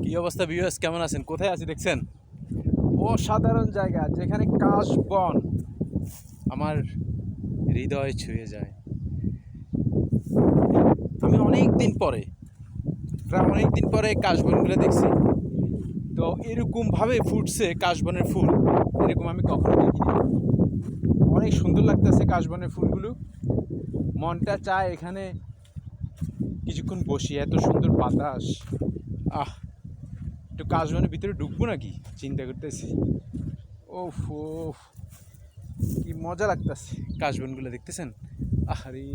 কি অবস্থা ভিউয়ার্স, কেমন আছেন? কোথায় আছি দেখছেন? অসাধারণ জায়গা যেখানে কাশবন আমার হৃদয় ছুঁয়ে যায়। আমি অনেক দিন পরে কাশবনগুলো দেখছি। তো এরকমভাবে ফুটছে কাশবনের ফুল, এরকম আমি কখনো দেখিনি। অনেক সুন্দর লাগতেছে কাশবনের ফুলগুলো। মনটা চায় এখানে কিছুক্ষণ বসি, এত সুন্দর বাতাস। আহ, একটু কাশবনের ভিতরে ঢুকবো নাকি চিন্তা করতেছি। ওফ ওফ, কি মজা লাগতেছে কাশবনগুলো দেখতেছেন। আরে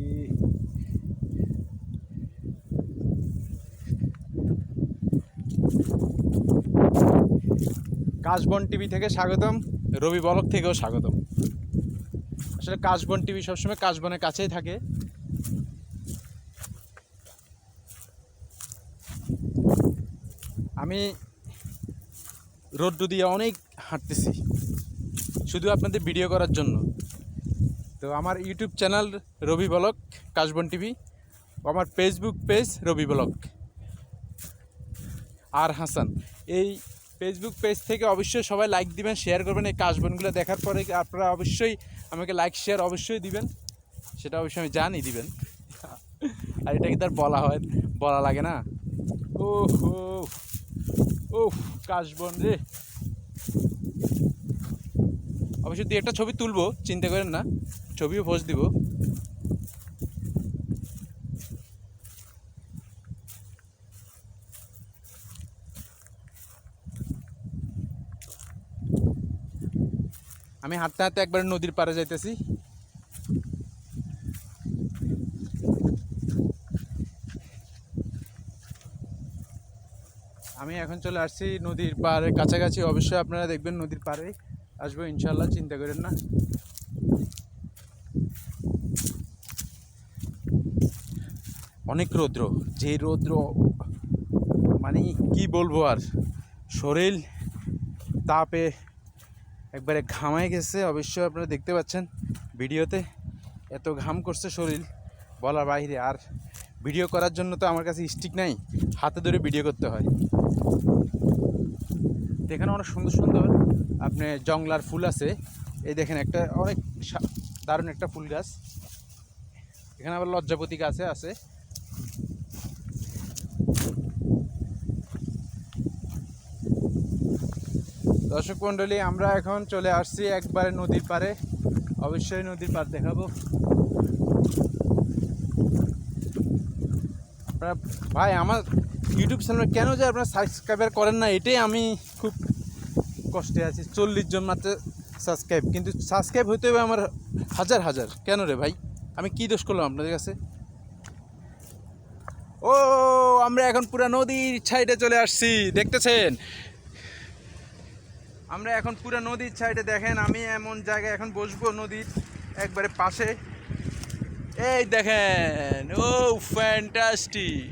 কাশবন টিভি থেকে স্বাগতম, রবি ব্লগ থেকেও স্বাগতম। আসলে কাশবন টিভি সবসময় কাশবনের কাছেই থাকে। আমি রোদ্দু দিয়ে অনেক হাঁটতেছি শুধু আপনাদের ভিডিও করার জন্য। তো আমার ইউটিউব চ্যানেল রবি ব্লগ কাশবন টিভি, আমার ফেসবুক পেজ রবি ব্লগ আর হাসান। এই ফেসবুক পেজ থেকে অবশ্যই সবাই লাইক দিবেন, শেয়ার করবেন। এই কাশবনগুলো দেখার পরে আপনারা অবশ্যই আমাকে লাইক শেয়ার অবশ্যই দিবেন, সেটা অবশ্যই আমি জানি দিবেন। আর এটা কি তার বলা লাগে না? ও হো ও, কাশবন রে। অবশ্যই দিয়ে একটা ছবি তুলবো, চিন্তা করেন না, ছবিও পোস্ট দিব। আমি হাঁটতে হাঁটতে একবার নদীর পাড়ে যাইতেছি। আমি এখন চলে আসছি নদীর পাড়ে কাছাকাছি। অবশ্যই আপনারা দেখবেন নদীর পাড়ে আসবো ইনশাল্লাহ, চিন্তা করেন না। অনেক রৌদ্র, যে রৌদ্র মানে কি বলবো আর, শরীর তাপে একবারে ঘামায় গেছে। অবশ্যই আপনারা দেখতে পাচ্ছেন ভিডিওতে, এত ঘাম করছে শরীর বলার বাইরে। আর ভিডিও করার জন্য তো আমার কাছে স্টিক নাই, হাতে ধরে ভিডিও করতে হয়। এখানে অনেক সুন্দর সুন্দর আপনি জংলার ফুল আছে। এই দেখেন একটা অনেক দারুণ একটা ফুল গাছ। এখানে আবার লজ্জাপতি গাছে আছে। দর্শক মণ্ডলী, আমরা এখন চলে আসছি একবারে নদীর পাড়ে। অবশ্যই নদীর পাড় দেখাবো আপনারা। ভাই, আমার ইউটিউব চ্যানেল কেন যে আপনারা সাবস্ক্রাইবার করেন না, এটাই আমি খুব কষ্টে আছি। 40 জন মাত্র সাবস্ক্রাইব, কিন্তু সাবস্ক্রাইব হইতে হবে আমার হাজার হাজার। কেন রে ভাই, আমি কি দোষ করলাম আপনাদের কাছে? ও, আমরা এখন পুরো নদীর সাইডে চলে আসছি, দেখতেছেন? আমরা এখন পুরো নদীর সাইডে, দেখেন আমি এমন জায়গায় এখন বসবো নদীর একবারে পাশে। এই দেখেন, ও ফ্যান্টাস্টিক,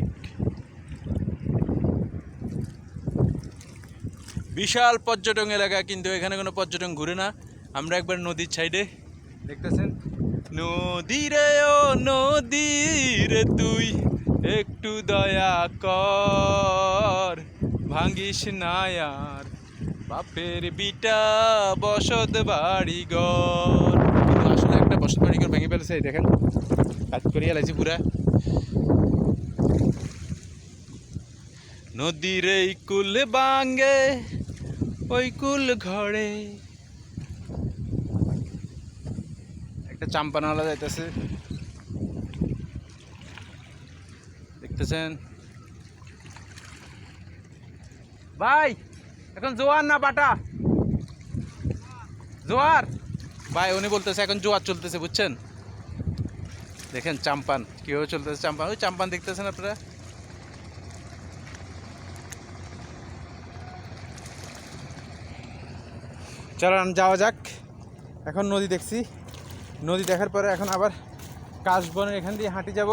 বিশাল পর্যটন এলাকা, কিন্তু এখানে কোনো পর্যটন ঘুরে না। আমরা একবার নদীর সাইডে, দেখতেছেন? নদীরে ও নদীরে তুই একটু দয়া কর, ভাঙ্গিস না আর বাপের বিটা বসত বাড়ি ঘর। আসলে একটা বসত বাড়ি ঘর ভেঙে ফেলেছে, এই দেখেন কাজ করিয়া লাগছে পুরা। নদীর এই কুল বাঙ্গে ওই কুল ঘরে, একটা চাম্পানালা যাইতেছে, দেখতেছেন? ভাই এখন জোয়ার না বাটা? জোয়ার ভাই, উনি বলতেছে এখন জোয়ার চলতেছে, বুঝছেন? দেখেন চাম্পান কীভাবে চলতেছে। চাম্পান, ওই চাম্পান দেখতেছেন আপনারা। চলেন যাওয়া যাক। এখন নদী দেখছি, নদী দেখার পরে এখন আবার কাশবনের এখান দিয়ে হাঁটি যাব।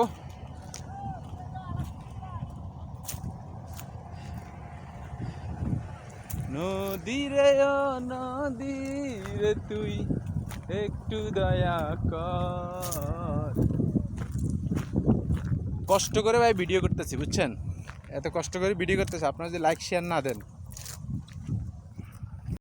নদীরে ও নদীরে তুই একটু দয়া কর। কষ্ট করে ভাই ভিডিও করতেছি, বুঝছেন? এত কষ্ট করে ভিডিও করতেছে, আপনারা যদি লাইক শেয়ার না দেন